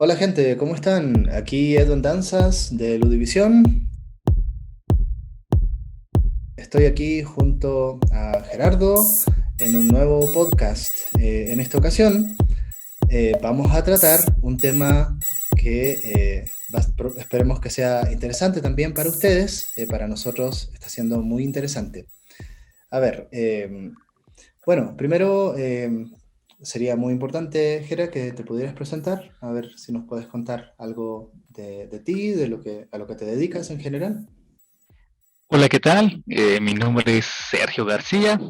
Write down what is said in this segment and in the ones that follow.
Hola gente, ¿cómo están? Aquí Edwin Danzas de Ludivisión. Estoy aquí junto a Gerardo en un nuevo podcast. En esta ocasión vamos a tratar un tema que esperemos que sea interesante también para ustedes. Para nosotros está siendo muy interesante. A ver, bueno, primero sería muy importante, Gera, que te pudieras presentar, a ver si nos puedes contar algo de ti, de a lo que te dedicas en general. Hola, ¿qué tal? Mi nombre es Sergio García,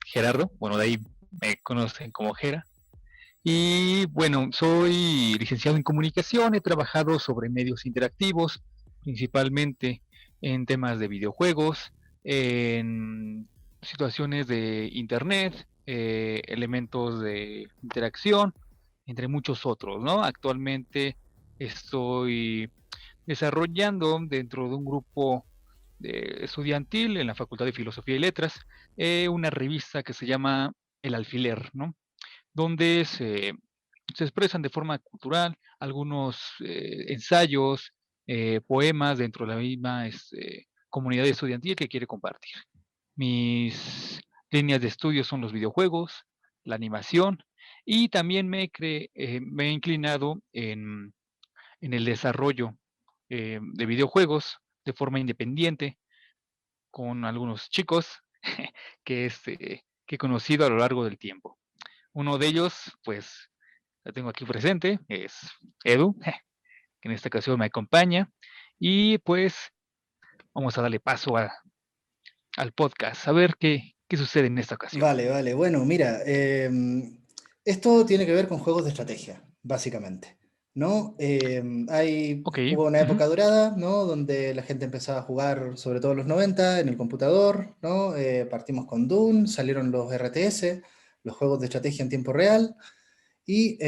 Gerardo, bueno, de ahí me conocen como Gera. Y bueno, soy licenciado en comunicación, he trabajado sobre medios interactivos, principalmente en temas de videojuegos, en situaciones de internet, elementos de interacción, entre muchos otros, ¿no? Actualmente estoy desarrollando dentro de un grupo estudiantil en la Facultad de Filosofía y Letras, una revista que se llama El Alfiler, ¿no? Donde se expresan de forma cultural algunos ensayos, poemas dentro de la misma comunidad estudiantil que quiere compartir. Mis líneas de estudio son los videojuegos, la animación y también me he inclinado en el desarrollo de videojuegos de forma independiente con algunos chicos que he conocido a lo largo del tiempo. Uno de ellos, pues, la tengo aquí presente, es Edu, que en esta ocasión me acompaña. Y pues vamos a darle paso al podcast, a ver qué sucede en esta ocasión. Vale, vale. Bueno, mira, esto tiene que ver con juegos de estrategia, básicamente, ¿no? Ok, Hubo una ujú, época dorada, ¿no? Donde la gente empezaba a jugar, sobre todo en los 90 en el computador, ¿no? Partimos con Dune, salieron los RTS, los juegos de estrategia en tiempo real, y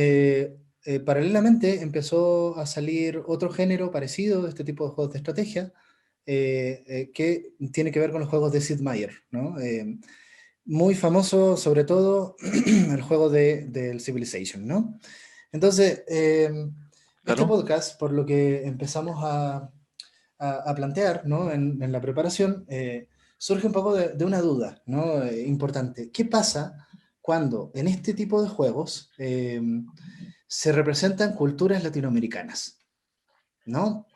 paralelamente empezó a salir otro género parecido de este tipo de juegos de estrategia, que tiene que ver con los juegos de Sid Meier, ¿no? Muy famoso, sobre todo, el juego del Civilization, ¿no? Entonces, este claro. podcast, por lo que empezamos a plantear, ¿no? En la preparación, surge un poco de una duda, ¿no? Importante. ¿Qué pasa cuando en este tipo de juegos se representan culturas latinoamericanas, ¿no?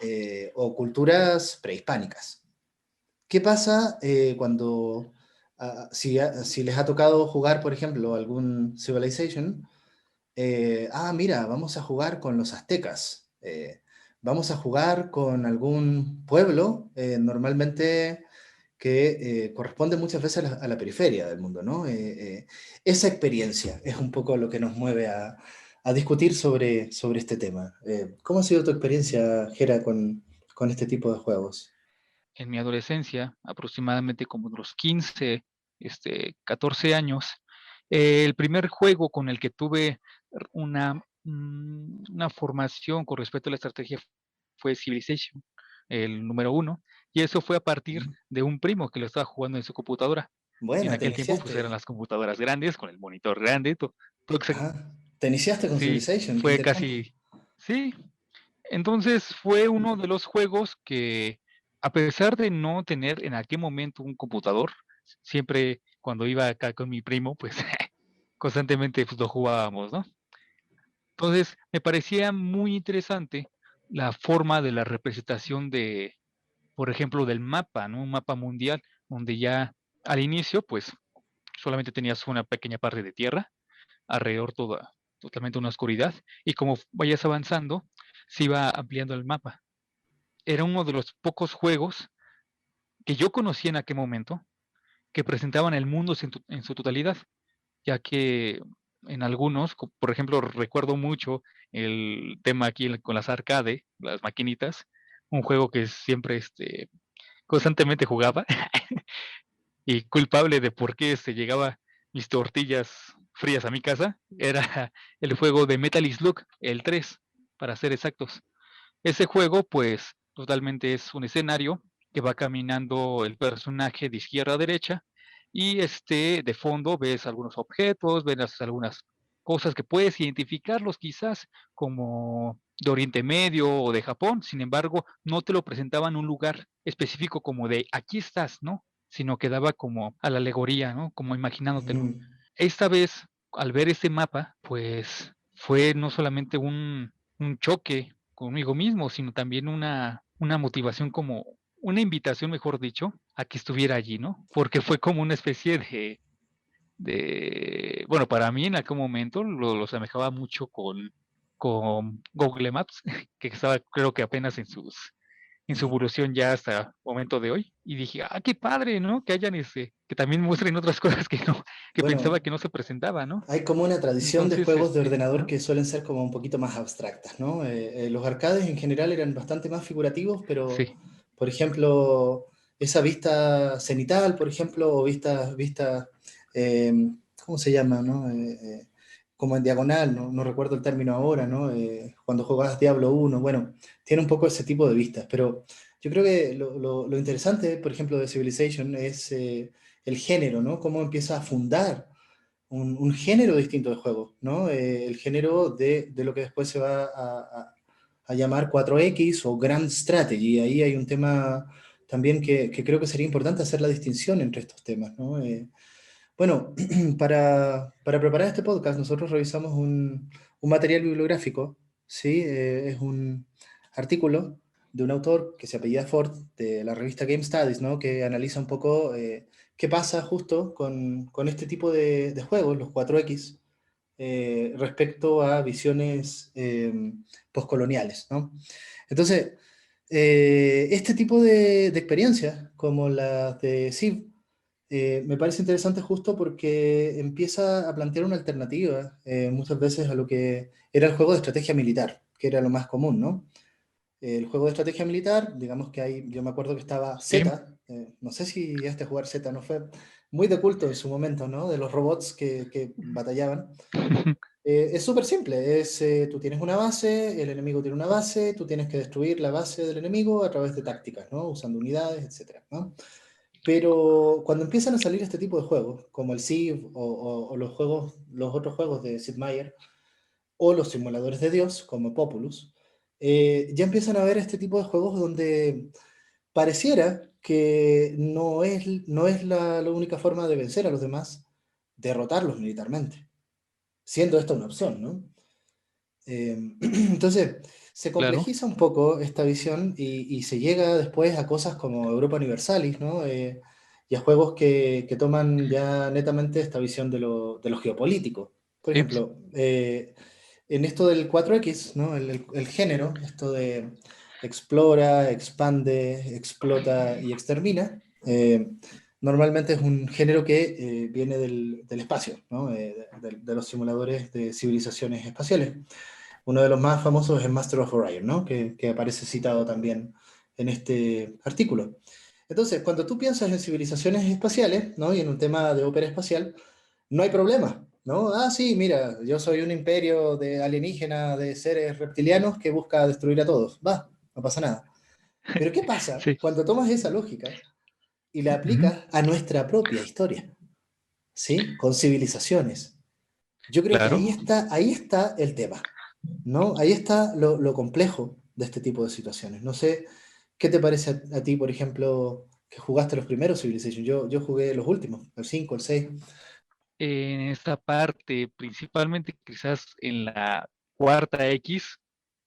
O culturas prehispánicas? ¿Qué pasa cuando, si les ha tocado jugar, por ejemplo, algún Civilization? Mira, vamos a jugar con los aztecas. Vamos a jugar con algún pueblo, normalmente que corresponde muchas veces a la periferia del mundo, ¿no? Esa experiencia es un poco lo que nos mueve a discutir sobre este tema. ¿Cómo ha sido tu experiencia, Gera, con este tipo de juegos? En mi adolescencia, aproximadamente como de los 15, 14 años, el primer juego con el que tuve una formación con respecto a la estrategia fue Civilization, el número uno, y eso fue a partir de un primo que lo estaba jugando en su computadora. En Buena, te aquel tiempo, pues eran iniciaste. las computadoras grandes, con el monitor grande, todo Ajá. Te iniciaste con sí, Civilization, qué fue interesante. casi, sí, entonces fue uno de los juegos que, a pesar de no tener en aquel momento un computador, siempre cuando iba acá con mi primo, pues constantemente pues, lo jugábamos, ¿no? Entonces me parecía muy interesante la forma de la representación de, por ejemplo, del mapa, ¿no? Un mapa mundial donde ya al inicio, pues solamente tenías una pequeña parte de tierra, alrededor toda, totalmente una oscuridad, y como vayas avanzando, se iba ampliando el mapa. Era uno de los pocos juegos que yo conocí en aquel momento que presentaban el mundo en su totalidad, ya que en algunos, por ejemplo, recuerdo mucho el tema aquí con las arcade, las maquinitas, un juego que siempre constantemente jugaba y culpable de por qué llegaba mis tortillas frías a mi casa, era el juego de Metal Slug, el 3 para ser exactos. Ese juego, pues, totalmente es un escenario que va caminando el personaje de izquierda a derecha y de fondo ves algunos objetos, ves algunas cosas que puedes identificarlos quizás como de Oriente Medio o de Japón, sin embargo, no te lo presentaban en un lugar específico como de aquí estás, ¿no? Sino que daba como a la alegoría, ¿no? Como imaginándotelo. Ujú. Esta vez, al ver ese mapa, pues fue no solamente un choque conmigo mismo, sino también una motivación, como una invitación, mejor dicho, a que estuviera allí, ¿no? Porque fue como una especie bueno, para mí en aquel momento lo asemejaba mucho con Google Maps, que estaba, creo que apenas en su evolución ya hasta el momento de hoy, y dije: "Ah, qué padre, ¿no?, que hayan, que también muestren otras cosas que no, que pensaba Bueno, que no se presentaba", ¿no? hay como una tradición de Entonces, juegos de ordenador ajá, que suelen ser como un poquito más abstractas, ¿no? Los arcades en general eran bastante más figurativos, pero, sí, por ejemplo, esa vista cenital, por ejemplo, o eh, ¿cómo se llama, no? Como en diagonal, no, no recuerdo el término ahora, ¿no? Cuando jugabas Diablo 1, bueno, tiene un poco ese tipo de vistas, pero yo creo que lo interesante, por ejemplo, de Civilization es el género, ¿no? Cómo empieza a fundar un género distinto de juego, ¿no? El género de lo que después se va a llamar 4X o Grand Strategy. Ahí hay un tema también que creo que sería importante hacer la distinción entre estos temas, ¿no? Bueno, para preparar este podcast nosotros revisamos un material bibliográfico, ¿sí? Es un artículo de un autor que se apellida Ford, de la revista Game Studies, ¿no? Que analiza un poco qué pasa justo con este tipo de juegos, los 4X, respecto a visiones postcoloniales, ¿no? Entonces, este tipo de experiencias, como las de Civ, me parece interesante justo porque empieza a plantear una alternativa muchas veces a lo que era el juego de estrategia militar, que era lo más común, ¿no? El juego de estrategia militar, digamos que hay, yo me acuerdo que estaba sí, Z, no sé si llegaste a jugar Z, no fue muy de culto en su momento, ¿no? De los robots que batallaban. Es súper simple, tú tienes una base, el enemigo tiene una base, tú tienes que destruir la base del enemigo a través de tácticas, ¿no? Usando unidades, etcétera, ¿no? Pero cuando empiezan a salir este tipo de juegos, como el Civ o los juegos, los otros juegos de Sid Meier, o los simuladores de Dios, como Populus, ya empiezan a ver este tipo de juegos donde pareciera que no es la única forma de vencer a los demás, derrotarlos militarmente, siendo esta una opción, ¿no? Entonces, se claro. complejiza un poco esta visión y se llega después a cosas como Europa Universalis, ¿no? Y a juegos que toman ya netamente esta visión de lo geopolítico. Por Sí, ejemplo, en esto del 4X, ¿no? El género, esto de explora, expande, explota y extermina, normalmente es un género que viene del espacio, ¿no? De los simuladores de civilizaciones espaciales. Uno de los más famosos es Master of Orion, ¿no? Que aparece citado también en este artículo. Entonces, cuando tú piensas en civilizaciones espaciales, ¿no? Y en un tema de ópera espacial, no hay problema, ¿no? Ah, sí, mira, yo soy un imperio de alienígena, de seres reptilianos que busca destruir a todos. Va, no pasa nada. Pero ¿qué pasa sí, cuando tomas esa lógica y la ujú, aplicas a nuestra propia historia? ¿Sí? Con civilizaciones. Yo creo que claro. ahí está el tema, ¿no? Ahí está lo complejo de este tipo de situaciones. No sé, ¿qué te parece a ti, por ejemplo, que jugaste los primeros Civilization? Yo jugué los últimos, el 5, el 6. En esta parte, principalmente quizás en la cuarta X,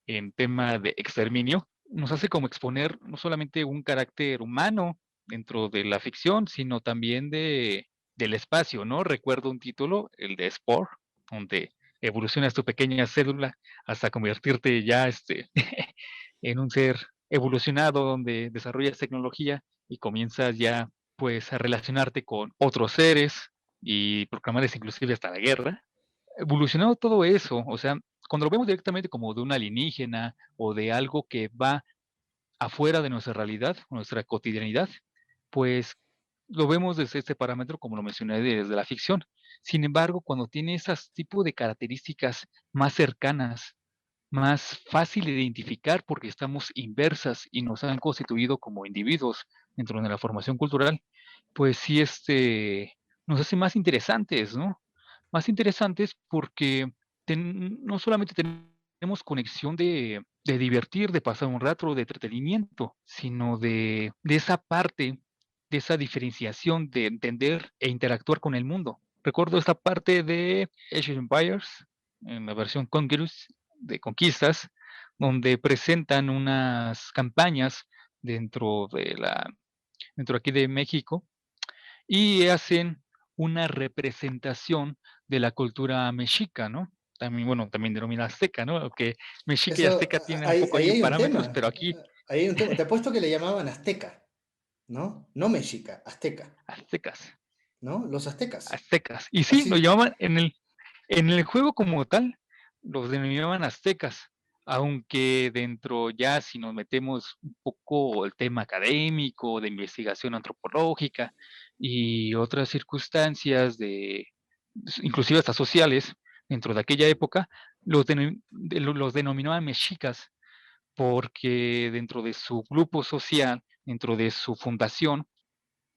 en tema de exterminio, nos hace como exponer no solamente un carácter humano dentro de la ficción, sino también del espacio, ¿no? Recuerdo un título, el de Spore, donde evolucionas tu pequeña célula hasta convertirte ya en un ser evolucionado, donde desarrollas tecnología y comienzas ya pues a relacionarte con otros seres y proclamarles inclusive hasta la guerra. Evolucionado todo eso, o sea, cuando lo vemos directamente como de un alienígena o de algo que va afuera de nuestra realidad, nuestra cotidianidad, pues lo vemos desde este parámetro, como lo mencioné, desde la ficción. Sin embargo, cuando tiene esas tipo de características más cercanas, más fácil de identificar porque estamos inversas y nos han constituido como individuos dentro de la formación cultural, pues sí, nos hace más interesantes, ¿no? Más interesantes porque no solamente tenemos conexión de divertir, de pasar un rato, de entretenimiento, sino de esa parte, de esa diferenciación de entender e interactuar con el mundo. Recuerdo esta parte de Age of Empires, en la versión Conquerors, de conquistas, donde presentan unas campañas dentro de dentro aquí de México, y hacen una representación de la cultura mexica, ¿no? También, bueno, también denomina azteca, ¿no? Aunque mexica y Eso, azteca tienen un ahí, poco ahí ahí hay un parámetros, tema. pero aquí Ahí hay un tema. Te apuesto que le llamaban azteca, ¿no? No mexica, azteca, aztecas, ¿no? Los aztecas. aztecas. Y sí, lo Así, llamaban en el juego como tal, los denominaban aztecas, aunque dentro ya si nos metemos un poco el tema académico, de investigación antropológica y otras circunstancias inclusive hasta sociales, dentro de aquella época, los denominaban mexicas, porque dentro de su grupo social, dentro de su fundación,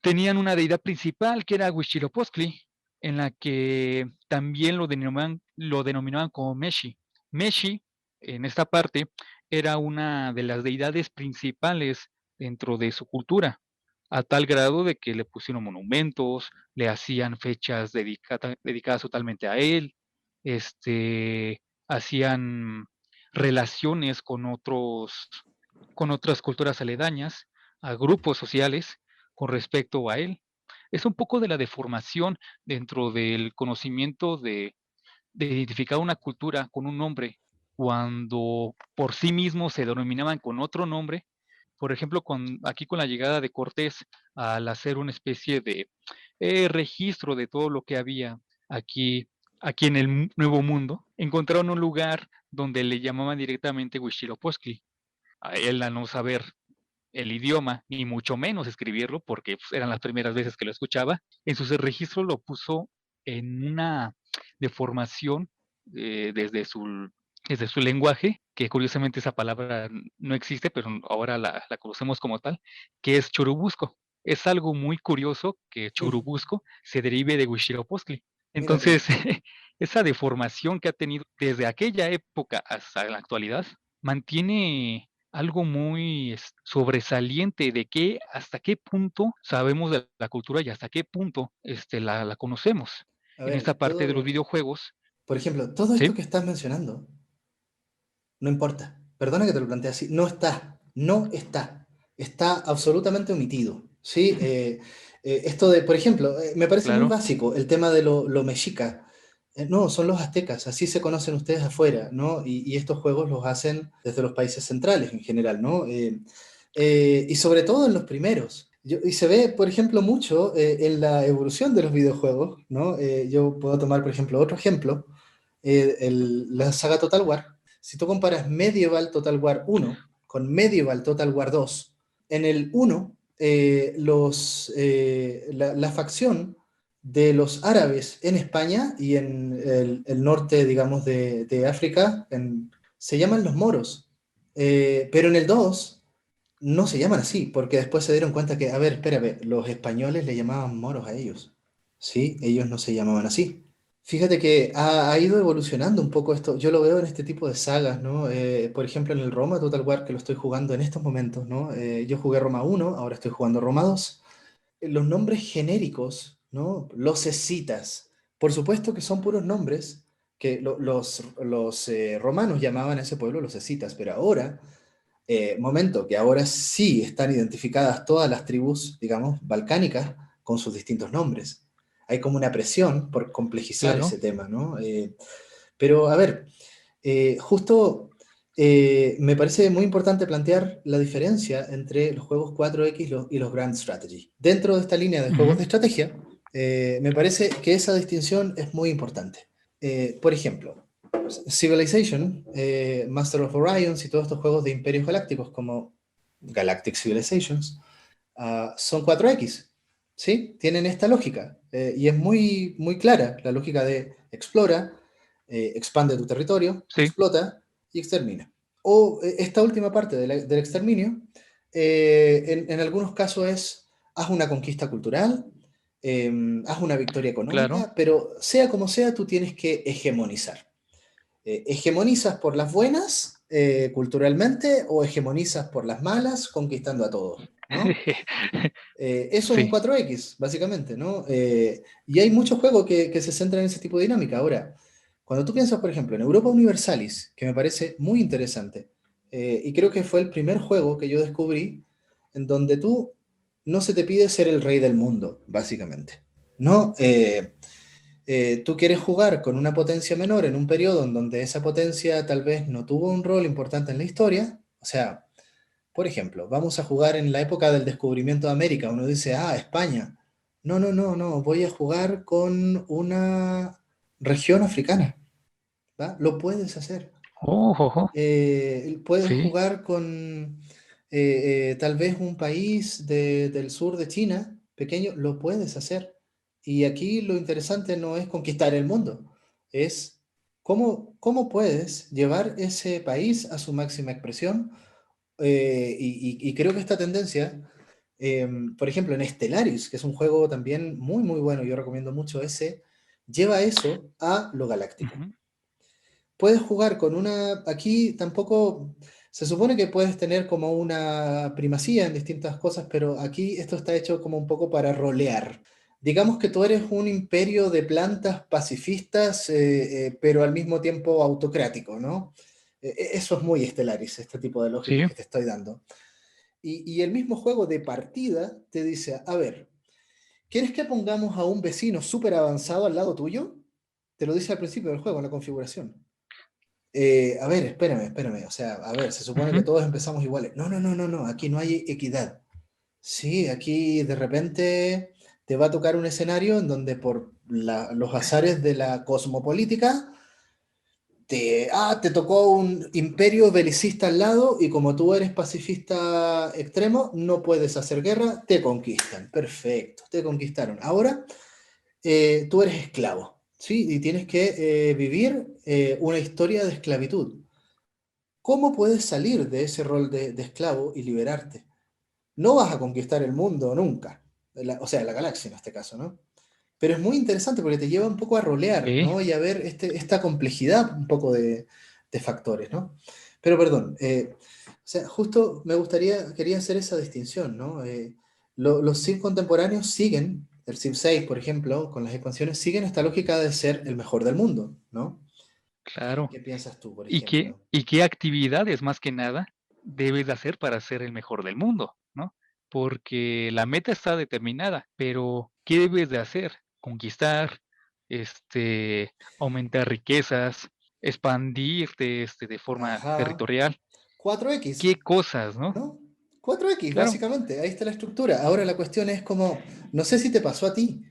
tenían una deidad principal que era Huitzilopochtli, en la que también lo denominaban como Meshi. Meshi, en esta parte, era una de las deidades principales dentro de su cultura, a tal grado de que le pusieron monumentos, le hacían fechas dedicadas totalmente a él, hacían relaciones con otras culturas aledañas, a grupos sociales con respecto a él. Es un poco de la deformación dentro del conocimiento de identificar una cultura con un nombre, cuando por sí mismos se denominaban con otro nombre. Por ejemplo, aquí con la llegada de Cortés, al hacer una especie de registro de todo lo que había aquí, aquí en el Nuevo Mundo, encontraron un lugar donde le llamaban directamente Huitzilopochtli. A él, al no saber el idioma, ni mucho menos escribirlo, porque pues, eran las primeras veces que lo escuchaba, en su registro lo puso en una deformación desde su lenguaje, que curiosamente esa palabra no existe, pero ahora la conocemos como tal, que es churubusco. Es algo muy curioso que churubusco se derive de Huitzilopochtli. mira tú. Entonces, esa deformación que ha tenido desde aquella época hasta la actualidad mantiene algo muy sobresaliente de que hasta qué punto sabemos de la cultura y hasta qué punto la conocemos. A En esta ver, parte de los videojuegos, por ejemplo, todo esto ¿sí? que estás mencionando, no importa. Perdona que te lo plantee así. No está. No está. Está absolutamente omitido. ¿Sí? Esto de, por ejemplo, me parece muy Claro, básico el tema de lo mexica. No, son los aztecas, así se conocen ustedes afuera, ¿no? Y estos juegos los hacen desde los países centrales en general, ¿no? Y sobre todo en los primeros. Y se ve, por ejemplo, mucho en la evolución de los videojuegos, ¿no? Yo puedo tomar, por ejemplo, otro ejemplo, la saga Total War. Si tú comparas Medieval Total War 1 con Medieval Total War 2, en el 1, la facción de los árabes en España y en el norte, digamos, de África, se llaman los moros. Pero en el 2 no se llaman así, porque después se dieron cuenta que, a ver, espérame, los españoles le llamaban moros a ellos. Sí, ellos no se llamaban así. Fíjate que ha ido evolucionando un poco esto. Yo lo veo en este tipo de sagas, ¿no? Por ejemplo, en el Roma Total War, que lo estoy jugando en estos momentos, ¿no? Yo jugué Roma 1, ahora estoy jugando Roma 2. Los nombres genéricos, ¿no? Los escitas. Por supuesto que son puros nombres que los romanos llamaban a ese pueblo los escitas, pero ahora momento que ahora sí están identificadas todas las tribus, digamos, balcánicas con sus distintos nombres. Hay como una presión por complejizar claro. ese tema, ¿no? Pero a ver, justo me parece muy importante plantear la diferencia entre los juegos 4X y los Grand Strategy. Dentro de esta línea de juegos Ujú, de estrategia, me parece que esa distinción es muy importante. Por ejemplo, Civilization, Master of Orions y todos estos juegos de imperios galácticos como Galactic Civilizations son 4X, ¿sí? Tienen esta lógica y es muy, muy clara la lógica de explora, expande tu territorio, sí, explota y extermina. O esta última parte del exterminio, en algunos casos es haz una conquista cultural, haz una victoria claro. económica, pero sea como sea, tú tienes que hegemonizar. Hegemonizas por las buenas culturalmente o hegemonizas por las malas, conquistando a todos, ¿no? Eso es un Sí. 4X, básicamente, ¿no? Y hay muchos juegos que se centran en ese tipo de dinámica. Ahora, cuando tú piensas, por ejemplo, en Europa Universalis, que me parece muy interesante, y creo que fue el primer juego que yo descubrí en donde tú no se te pide ser el rey del mundo, básicamente, ¿no? Tú quieres jugar con una potencia menor en un periodo en donde esa potencia tal vez no tuvo un rol importante en la historia, o sea, por ejemplo, vamos a jugar en la época del descubrimiento de América. Uno dice, ah, España. No, no, no, no, voy a jugar con una región africana. ¿Va? Lo puedes hacer. Oh, oh, oh. Puedes Sí, jugar con tal vez un país del sur de China, pequeño, lo puedes hacer. Y aquí lo interesante no es conquistar el mundo, es cómo puedes llevar ese país a su máxima expresión y creo que esta tendencia, por ejemplo, en Stellaris, que es un juego también muy, muy bueno, yo recomiendo mucho ese, lleva eso a lo galáctico. ujú, Puedes jugar con una, aquí tampoco, se supone que puedes tener como una primacía en distintas cosas, pero aquí esto está hecho como un poco para rolear. Digamos que tú eres un imperio de plantas pacifistas, pero al mismo tiempo autocrático, ¿no? Eso es muy Stellaris, este tipo de lógica sí. que te estoy dando. Y el mismo juego de partida te dice, a ver, ¿quieres que pongamos a un vecino súper avanzado al lado tuyo? Te lo dice al principio del juego, en la configuración. A ver, espérame. O sea, a ver, se supone que Ujú. todos empezamos iguales. No, no, no, no, no, aquí no hay equidad. Sí, aquí de repente te va a tocar un escenario en donde por los azares de la cosmopolítica te tocó un imperio belicista al lado y como tú eres pacifista extremo, no puedes hacer guerra, te conquistan. Perfecto, te conquistaron. Ahora tú eres esclavo, ¿sí? Y tienes que vivir una historia de esclavitud. ¿Cómo puedes salir de ese rol de esclavo y liberarte? No vas a conquistar el mundo nunca, o sea, la galaxia en este caso, ¿no? Pero es muy interesante porque te lleva un poco a rolear, Sí. ¿no? Y a ver esta complejidad un poco de factores, ¿no? Pero perdón, o sea, justo quería hacer esa distinción, ¿no? Los Civ contemporáneos siguen, el Civ 6, por ejemplo, con las expansiones, siguen esta lógica de ser el mejor del mundo, ¿no? Claro. ¿Qué piensas tú, por ¿Y ejemplo? qué actividades, más que nada, debes de hacer para ser el mejor del mundo, no? Porque la meta está determinada, pero ¿qué debes de hacer? Conquistar, aumentar riquezas, expandirte, de forma Ajá. territorial. 4X. ¿Qué cosas, no? ¿No? 4X, Claro. básicamente, ahí está la estructura. Ahora la cuestión es como, no sé si te pasó a ti,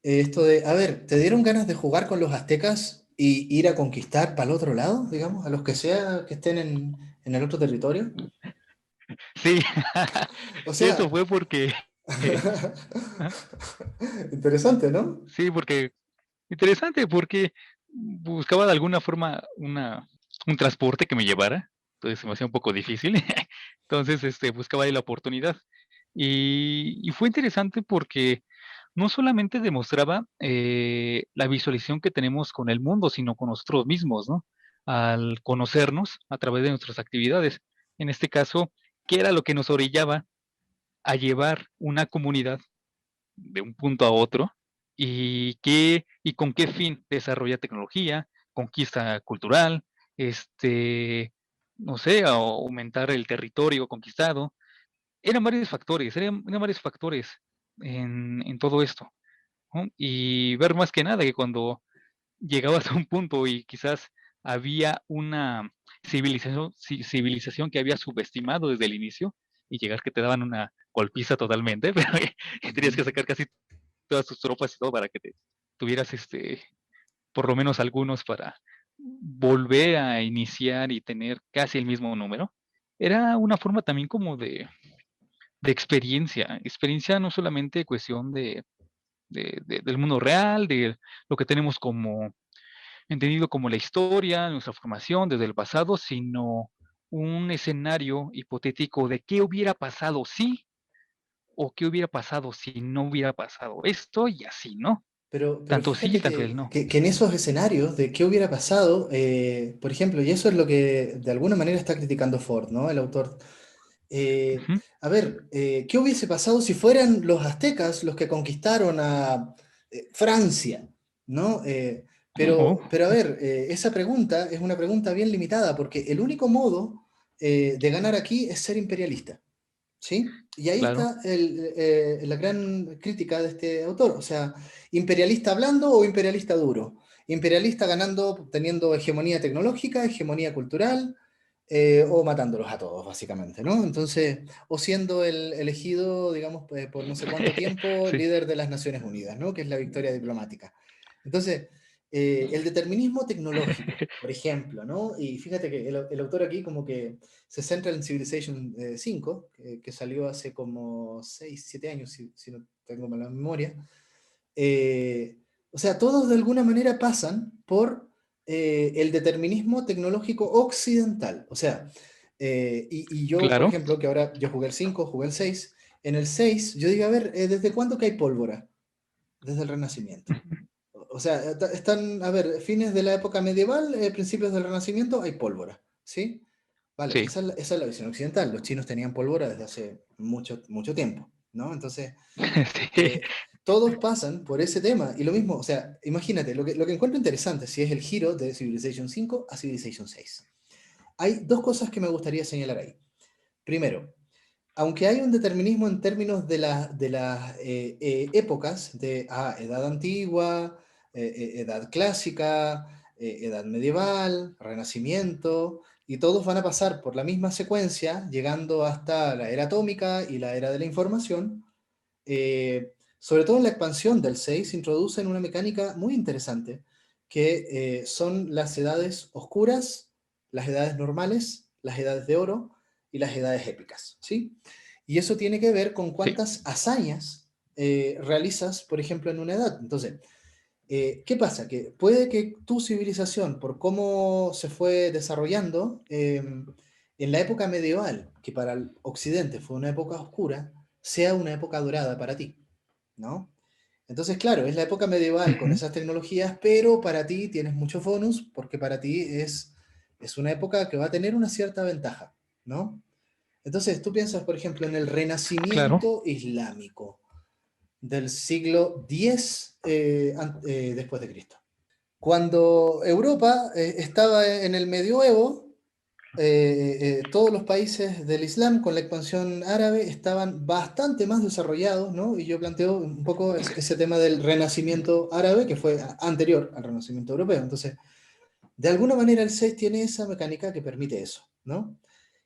esto de, a ver, ¿te dieron ganas de jugar con los aztecas y ir a conquistar para el otro lado, digamos, a los que sea que estén en el otro territorio? Sí. O Eso sea, fue porque interesante, ¿no? sí, porque interesante, porque buscaba de alguna forma un transporte que me llevara, entonces se me hacía un poco difícil. Entonces, buscaba ahí la oportunidad. Y fue interesante porque no solamente demostraba, la visualización que tenemos con el mundo, sino con nosotros mismos, ¿no? Al conocernos a través de nuestras actividades. En este caso, ¿qué era lo que nos orillaba a llevar una comunidad de un punto a otro, y con qué fin desarrolla tecnología, conquista cultural, no sé, aumentar el territorio conquistado. Eran varios factores en todo esto, ¿no? Y ver más que nada que cuando llegabas a un punto y quizás había una civilización que había subestimado desde el inicio, y llegar que te daban una golpiza totalmente, pero tenías que Ujú. sacar casi todas tus tropas y todo para que tuvieras por lo menos algunos para volver a iniciar y tener casi el mismo número. Era una forma también como de experiencia no solamente cuestión del mundo real, de lo que tenemos como entendido como la historia, nuestra formación desde el pasado, sino un escenario hipotético de qué hubiera pasado si, o qué hubiera pasado si no hubiera pasado esto y así, ¿no? Pero Tanto sí, fíjate tal vez no. que en esos escenarios de qué hubiera pasado, por ejemplo, y eso es lo que de alguna manera está criticando Ford, ¿no? El autor. Ujú. A ver, ¿qué hubiese pasado si fueran los aztecas los que conquistaron a Francia? ¿No? Oh, Pero a ver, esa pregunta es una pregunta bien limitada porque el único modo de ganar aquí es ser imperialista. ¿Sí? Y ahí claro. está la gran crítica de este autor, o sea, imperialista blando o imperialista duro. Imperialista ganando, teniendo hegemonía tecnológica, hegemonía cultural, o matándolos a todos, básicamente, ¿no? Entonces, o siendo el elegido, digamos, por no sé cuánto tiempo, Sí. líder de las Naciones Unidas, ¿no? Que es la victoria diplomática. Entonces, el determinismo tecnológico, por ejemplo, ¿no? Y fíjate que el autor aquí como que se centra en Civilization 5, que salió hace como 6 7 años, si no tengo mala memoria. Eh, o sea, todos de alguna manera pasan por el determinismo tecnológico occidental. O sea, y yo, por Claro. ejemplo, que ahora yo jugué el 5 jugué el 6 en el 6 yo digo, a ver, ¿desde cuándo que hay pólvora? Desde el Renacimiento. Ujú. O sea, están, a ver, fines de la época medieval, principios del Renacimiento, hay pólvora, ¿sí? Vale, Sí. esa es la visión occidental. Los chinos tenían pólvora desde hace mucho, mucho tiempo, ¿no? Entonces, Sí. todos pasan por ese tema. Y lo mismo, o sea, imagínate, lo que encuentro interesante, si es el giro de Civilization 5 a Civilization 6. Hay dos cosas que me gustaría señalar ahí. Primero, aunque hay un determinismo en términos de las épocas, de edad antigua, edad clásica, edad medieval, renacimiento, y todos van a pasar por la misma secuencia, llegando hasta la era atómica y la era de la información, sobre todo en la expansión del 6 introducen una mecánica muy interesante, que son las edades oscuras, las edades normales, las edades de oro y las edades épicas, ¿sí? Y eso tiene que ver con Sí. cuántas hazañas realizas, por ejemplo, en una edad. Entonces, ¿qué pasa? Que puede que tu civilización, por cómo se fue desarrollando, en la época medieval, que para el occidente fue una época oscura, sea una época dorada para ti, ¿no? Entonces, claro, es la época medieval con Ujú. esas tecnologías, pero para ti tienes muchos bonus porque para ti es una época que va a tener una cierta ventaja, ¿no? Entonces, tú piensas, por ejemplo, en el Claro. Renacimiento islámico del siglo X después de Cristo. Cuando Europa estaba en el medioevo, todos los países del Islam con la expansión árabe estaban bastante más desarrollados, ¿no? Y yo planteo un poco ese tema del renacimiento árabe, que fue anterior al renacimiento europeo. Entonces, de alguna manera el 6 tiene esa mecánica que permite eso, ¿no?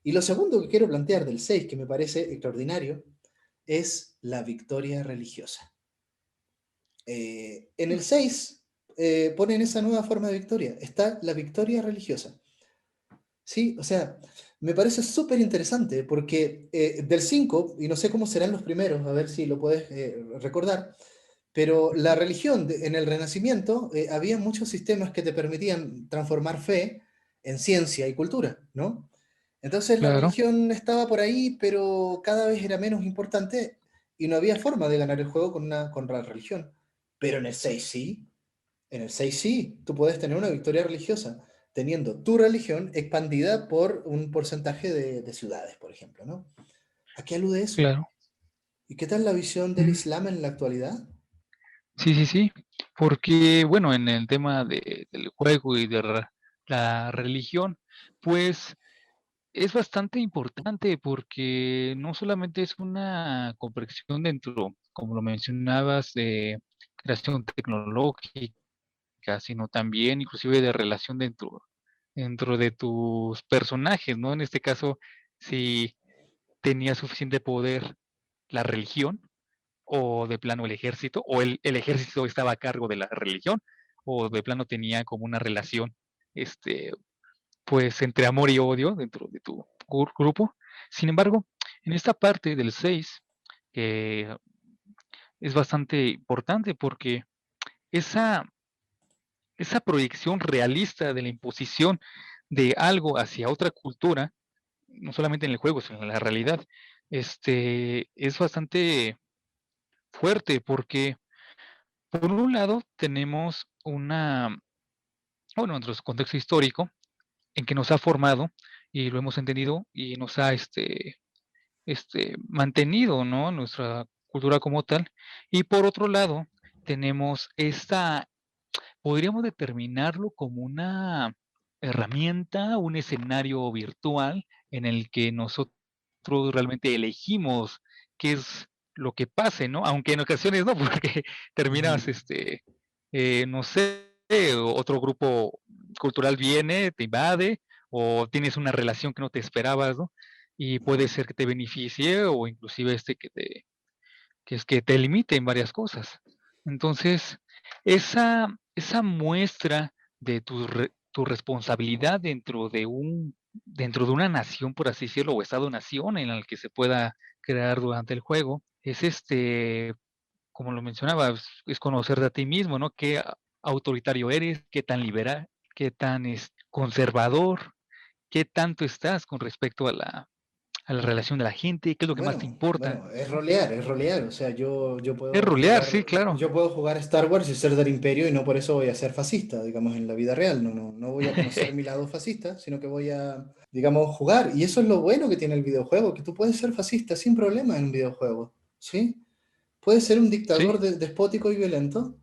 Y lo segundo que quiero plantear del 6 que me parece extraordinario, es la victoria religiosa. En el 6 ponen esa nueva forma de victoria, está la victoria religiosa. Sí, o sea, me parece súper interesante porque del 5 y no sé cómo serán los primeros, a ver si lo puedes recordar, pero la religión en el Renacimiento había muchos sistemas que te permitían transformar fe en ciencia y cultura, ¿no? Entonces la Claro. religión estaba por ahí, pero cada vez era menos importante y no había forma de ganar el juego con la religión. Pero en el 6 sí, en el 6 sí, tú puedes tener una victoria religiosa teniendo tu religión expandida por un porcentaje de ciudades, por ejemplo, ¿no? ¿A qué alude eso? Claro. ¿Y qué tal la visión del Mm. Islam en la actualidad? Sí, sí, sí. Porque, bueno, en el tema del juego y de la religión, pues es bastante importante porque no solamente es una comprensión dentro, como lo mencionabas, de creación tecnológica, sino también inclusive de relación dentro de tus personajes, ¿no? En este caso, si tenía suficiente poder la religión, o de plano el ejército, o el ejército estaba a cargo de la religión, o de plano tenía como una relación, este, pues, entre amor y odio dentro de tu grupo. Sin embargo, en esta parte del 6 que es bastante importante porque esa esa proyección realista de la imposición de algo hacia otra cultura, no solamente en el juego, sino en la realidad, es bastante fuerte porque Por un lado, tenemos nuestro contexto histórico en que nos ha formado y lo hemos entendido y nos ha mantenido, ¿no? Nuestra cultura como tal. Y por otro lado, tenemos podríamos determinarlo como una herramienta, un escenario virtual en el que nosotros realmente elegimos qué es lo que pase, ¿no? Aunque en ocasiones no, porque terminas, Ujú. no sé, otro grupo cultural viene, te invade, o tienes una relación que no te esperabas, ¿no? Y puede ser que te beneficie o inclusive que te limite en varias cosas. Entonces, esa muestra de tu responsabilidad dentro de una nación, por así decirlo, o estado-nación en el que se pueda crear durante el juego, es como lo mencionabas, es conocerte a ti mismo, ¿no? Qué autoritario eres, qué tan liberal, qué tan conservador, qué tanto estás con respecto a la relación de la gente, qué es lo que más te importa, Bueno, ¿no? es rolear, o sea, Es rulear, sí, claro. yo puedo jugar Star Wars y ser del Imperio y no por eso voy a ser fascista, digamos, en la vida real, no voy a conocer mi lado fascista, sino que voy a, digamos, jugar. Y eso es lo bueno que tiene el videojuego, que tú puedes ser fascista sin problema en un videojuego, ¿sí? Puedes ser un dictador Sí, despótico y violento,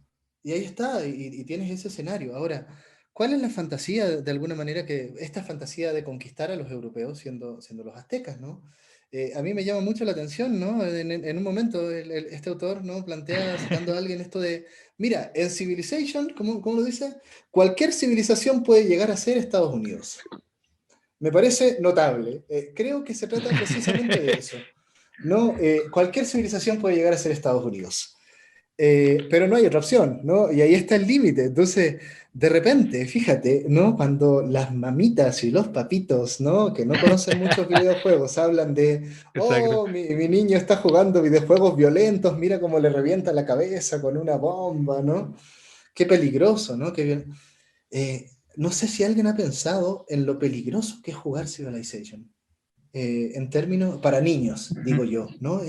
y ahí está, y tienes ese escenario. Ahora, ¿cuál es la fantasía, de alguna manera, que esta fantasía de conquistar a los europeos siendo los aztecas, ¿no? A mí me llama mucho la atención, ¿no? En un momento, este autor, ¿no? Plantea, citando a alguien, esto de, mira, en Civilization, ¿cómo lo dice? Cualquier civilización puede llegar a ser Estados Unidos. Me parece notable. Creo que se trata precisamente de eso. ¿No? Cualquier civilización puede llegar a ser Estados Unidos. Pero no hay otra opción, ¿no? Y ahí está el límite. Entonces, de repente, fíjate, ¿no? Cuando las mamitas y los papitos, ¿no? Que no conocen muchos videojuegos, hablan de, exacto. oh, mi niño está jugando videojuegos violentos, mira cómo le revienta la cabeza con una bomba, ¿no? Qué peligroso, ¿no? No sé si alguien ha pensado en lo peligroso que es jugar Civilization. En términos, para niños, Ujú. digo yo, ¿no?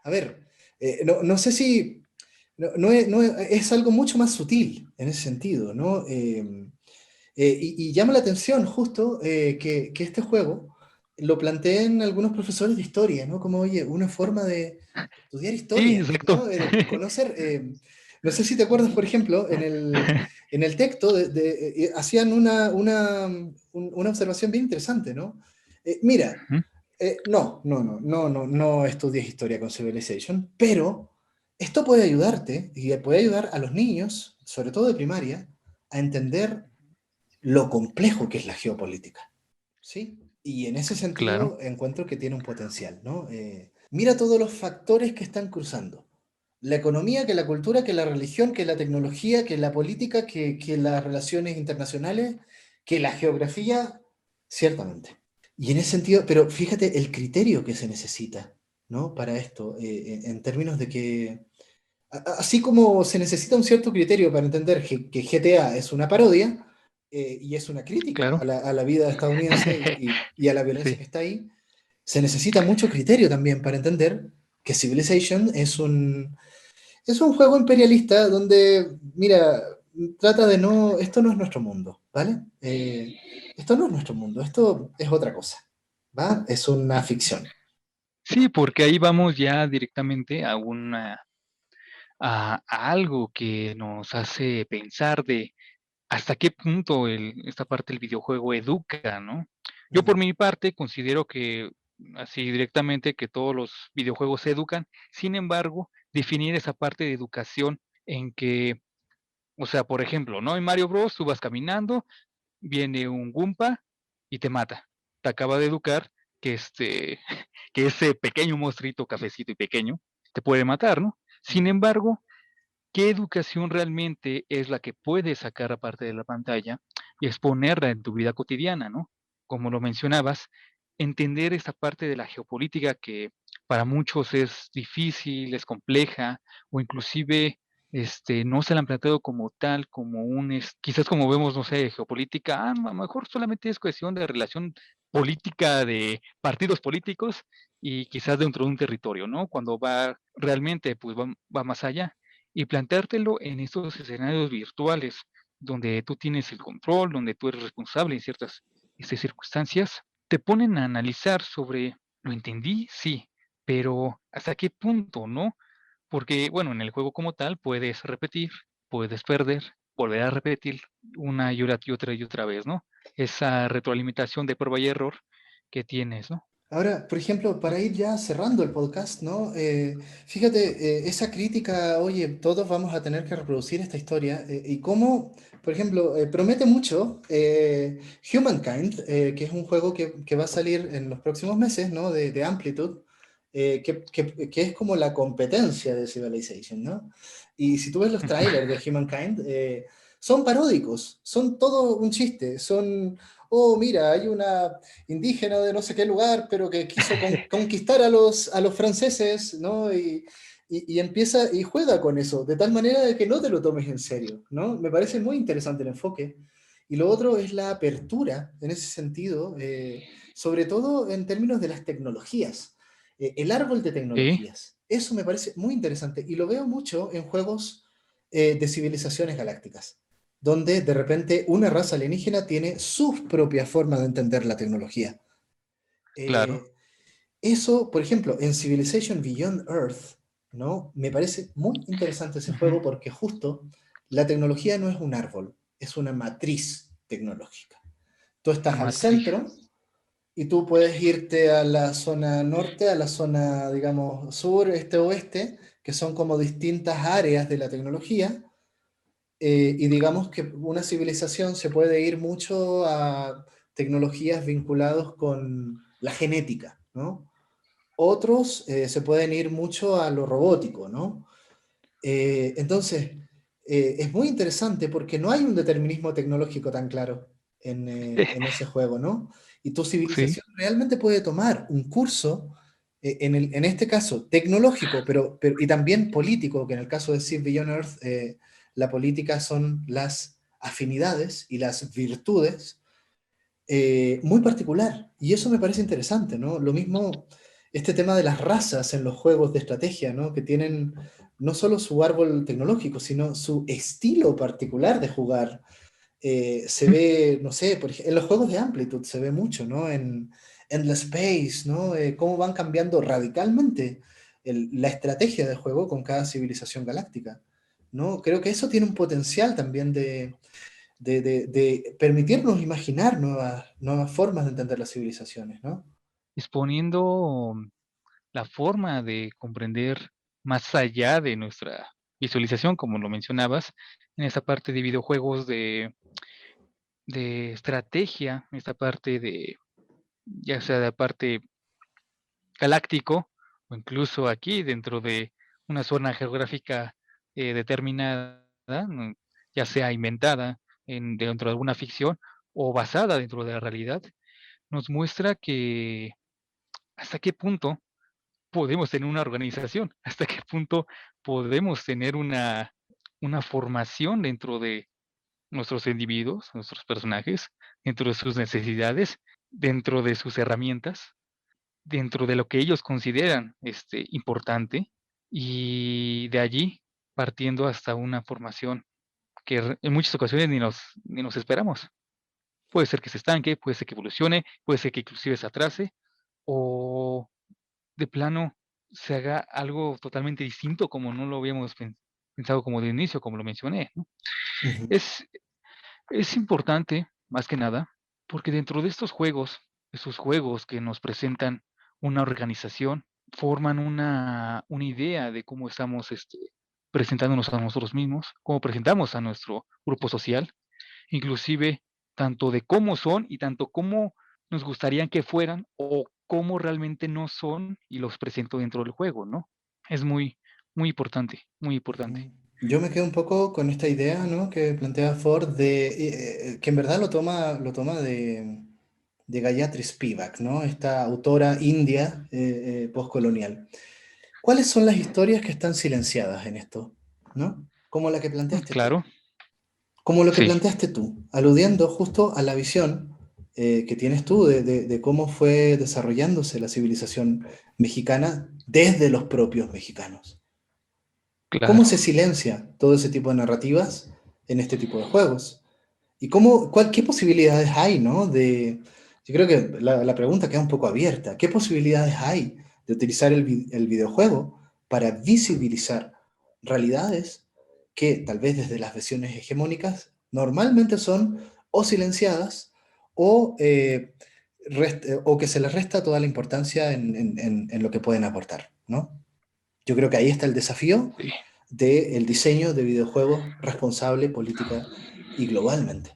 A ver, no sé si es algo mucho más sutil en ese sentido, ¿no? Y llama la atención justo que este juego lo planteen algunos profesores de historia, ¿no? Como, oye, una forma de estudiar Sí, historia, exacto. ¿no? De conocer, no sé si te acuerdas, por ejemplo, en el texto hacían una observación bien interesante, ¿no? Mira, Ujú. no estudies historia con Civilization, pero esto puede ayudarte y puede ayudar a los niños, sobre todo de primaria, a entender lo complejo que es la geopolítica, ¿sí? Y en ese Claro, sentido encuentro que tiene un potencial, ¿no? Mira todos los factores que están cruzando. La economía, que la cultura, que la religión, que la tecnología, que la política, que las relaciones internacionales, que la geografía, ciertamente. Y en ese sentido, pero fíjate el criterio que se necesita, ¿no? Para esto, en términos de que, así como se necesita un cierto criterio para entender que GTA es una parodia y es una crítica claro. a la vida estadounidense y a la violencia Sí. que está ahí, se necesita mucho criterio también para entender que Civilization es un juego imperialista donde, mira, trata de no, esto no es nuestro mundo, ¿vale? Esto no es nuestro mundo, esto es otra cosa, ¿va? Es una ficción. Sí, porque ahí vamos ya directamente a algo que nos hace pensar de hasta qué punto esta parte del videojuego educa, ¿no? Yo por Ujú. mi parte considero que así directamente que todos los videojuegos educan, sin embargo, definir esa parte de educación en que, o sea, por ejemplo, ¿no? En Mario Bros. Tú vas caminando, viene un Goomba y te mata. Te acaba de educar que que ese pequeño monstruito cafecito y pequeño te puede matar, ¿no? Sin embargo, ¿qué educación realmente es la que puedes sacar aparte de la pantalla y exponerla en tu vida cotidiana, ¿no? Como lo mencionabas, entender esta parte de la geopolítica que para muchos es difícil, es compleja, o inclusive no se la han planteado como tal, como quizás como vemos, no sé, geopolítica, a lo mejor solamente es cuestión de relación política de partidos políticos y quizás dentro de un territorio, ¿no? Cuando va realmente, pues va más allá. y planteártelo en estos escenarios virtuales, donde tú tienes el control, donde tú eres responsable en ciertas circunstancias, te ponen a analizar sobre, ¿lo entendí? Sí, pero ¿hasta qué punto, no? Porque, bueno, en el juego como tal puedes repetir, puedes perder, volver a repetir una y otra vez, ¿no? Esa retroalimentación de prueba y error que tienes, ¿no? Ahora, por ejemplo, para ir ya cerrando el podcast, ¿no? Fíjate, esa crítica, oye, todos vamos a tener que reproducir esta historia, y cómo, por ejemplo, promete mucho Humankind, que es un juego que va a salir en los próximos meses, ¿no? De Amplitude, que es como la competencia de Civilization, ¿no? Y si tú ves los trailers de Humankind, son paródicos, son todo un chiste, son, oh, mira, hay una indígena de no sé qué lugar, pero que quiso conquistar a los franceses, ¿no? Y empieza y juega con eso, de tal manera de que no te lo tomes en serio, ¿no? Me parece muy interesante el enfoque. Y lo otro es la apertura en ese sentido, sobre todo en términos de las tecnologías, el árbol de Sí, tecnologías. Eso me parece muy interesante y lo veo mucho en juegos de civilizaciones galácticas, donde de repente una raza alienígena tiene su propia forma de entender la tecnología. claro. Eh, Eso, por ejemplo, en Civilization Beyond Earth, ¿no? Me parece muy interesante ese Ujú. juego porque justo la tecnología no es un árbol, es una matriz tecnológica. Tú estás al Matriz. centro y tú puedes irte a la zona norte, a la zona, digamos, sur, este, oeste, que son como distintas áreas de la tecnología, y digamos que una civilización se puede ir mucho a tecnologías vinculadas con la genética, ¿no? Otros se pueden ir mucho a lo robótico, ¿no? Entonces, es muy interesante porque no hay un determinismo tecnológico tan claro en ese juego, ¿no? Y tu Sí, civilización realmente puede tomar un curso, en este caso tecnológico, y también político, que en el caso de Civ Beyond Earth, la política son las afinidades y las virtudes, muy particular. Y eso me parece interesante, ¿no? Lo mismo, este tema de las razas en los juegos de estrategia, ¿no? Que tienen no solo su árbol tecnológico, sino su estilo particular de jugar. Se mm, ve, no sé, en los juegos de Amplitude se ve mucho, ¿no? En Endless Space, ¿no? Cómo van cambiando radicalmente la estrategia de juego con cada civilización galáctica, ¿no? Creo que eso tiene un potencial también de permitirnos imaginar nuevas formas de entender las civilizaciones, ¿no? exponiendo la forma de comprender más allá de nuestra visualización, como lo mencionabas, en esa parte de videojuegos de estrategia, esta parte de, ya sea de parte galáctico, o incluso aquí dentro de una zona geográfica determinada, ¿no? Ya sea inventada dentro de alguna ficción o basada dentro de la realidad, nos muestra que hasta qué punto podemos tener una organización, hasta qué punto podemos tener una formación dentro de nuestros individuos, nuestros personajes, dentro de sus necesidades, dentro de sus herramientas, dentro de lo que ellos consideran, importante, y de allí partiendo hasta una formación que en muchas ocasiones ni nos esperamos. Puede ser que se estanque, puede ser que evolucione, puede ser que inclusive se atrase, o de plano se haga algo totalmente distinto como no lo habíamos pensado como de inicio, como lo mencioné, ¿no? Ujú, Es es importante, más que nada, porque dentro de estos juegos que nos presentan una organización, forman una idea de cómo estamos, presentándonos a nosotros mismos, cómo presentamos a nuestro grupo social, inclusive tanto de cómo son y tanto cómo nos gustarían que fueran o cómo realmente no son y los presento dentro del juego, ¿no? Es muy, muy importante, muy importante. ujú. Yo me quedo un poco con esta idea, ¿no? Que plantea Ford que en verdad lo toma de Gayatri Spivak, ¿no? Esta autora india postcolonial. ¿Cuáles son las historias que están silenciadas en esto? ¿No? Como la que planteaste tú. Claro, Como lo que sí. planteaste tú, aludiendo justo a la visión que tienes tú de cómo fue desarrollándose la civilización mexicana desde los propios mexicanos. ¿Cómo claro, se silencia todo ese tipo de narrativas en este tipo de juegos? ¿Y qué posibilidades hay, ¿no? Yo creo que la pregunta queda un poco abierta. ¿Qué posibilidades hay de utilizar el videojuego para visibilizar realidades que tal vez desde las versiones hegemónicas normalmente son o silenciadas o, o que se les resta toda la importancia en lo que pueden aportar, ¿no? Yo creo que ahí está el desafío sí. del diseño de videojuegos responsable, política y globalmente.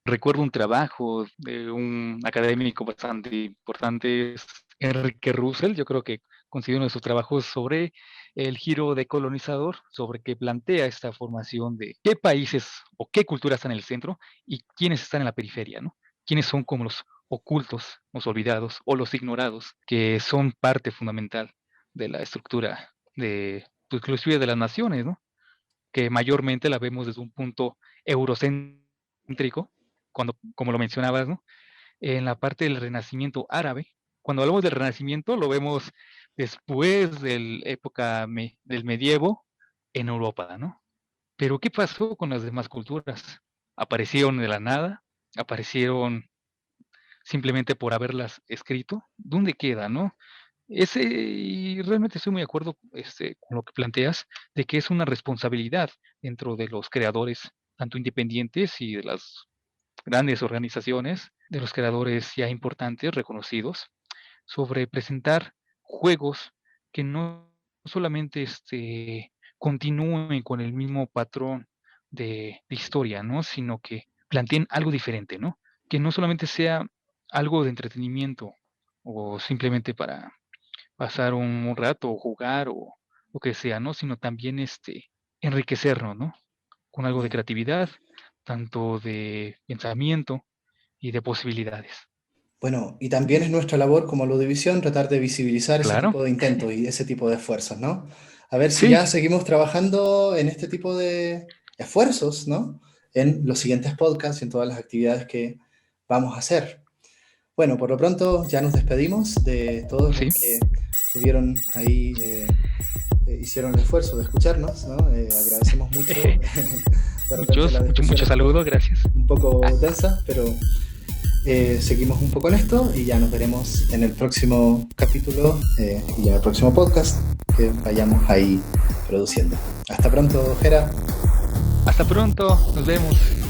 Recuerdo un trabajo de un académico bastante importante, es Enrique Russell, yo creo que consiguió uno de sus trabajos sobre el giro decolonizador, sobre que plantea esta formación de qué países o qué culturas están en el centro y quiénes están en la periferia, ¿no? Quiénes son como los ocultos, los olvidados o los ignorados, que son parte fundamental de la estructura de, pues, inclusive de las naciones, ¿no? Que mayormente la vemos desde un punto eurocéntrico, cuando, como lo mencionabas, ¿no? En la parte del Renacimiento árabe. Cuando hablamos del Renacimiento, lo vemos después de la época del medievo en Europa, ¿no? Pero ¿qué pasó con las demás culturas? ¿Aparecieron de la nada? ¿Aparecieron simplemente por haberlas escrito? ¿Dónde queda, no? Y realmente estoy muy de acuerdo con lo que planteas, de que es una responsabilidad dentro de los creadores, tanto independientes y de las grandes organizaciones, de los creadores ya importantes, reconocidos, sobre presentar juegos que no solamente continúen con el mismo patrón de historia, ¿no? Sino que planteen algo diferente, ¿no? Que no solamente sea algo de entretenimiento o simplemente para pasar un rato o jugar o lo que sea, ¿no? Sino también enriquecernos, ¿no? Con algo de Mm. creatividad, tanto de pensamiento y de posibilidades. Bueno, y también es nuestra labor como Ludivisión tratar de visibilizar ese Claro, tipo de intentos y ese tipo de esfuerzos, ¿no? A ver si sí, ya seguimos trabajando en este tipo de esfuerzos, ¿no? En los siguientes podcasts y en todas las actividades que vamos a hacer. Bueno, por lo pronto ya nos despedimos de todos los sí. que estuvieron ahí, hicieron el esfuerzo de escucharnos, ¿no? Agradecemos mucho. De repente la discusión Muchos estuvo saludos, gracias. un Ah, poco densa, pero seguimos un poco en esto y ya nos veremos en el próximo capítulo y en el próximo podcast que vayamos ahí produciendo. Hasta pronto, Jera. hasta pronto, nos vemos.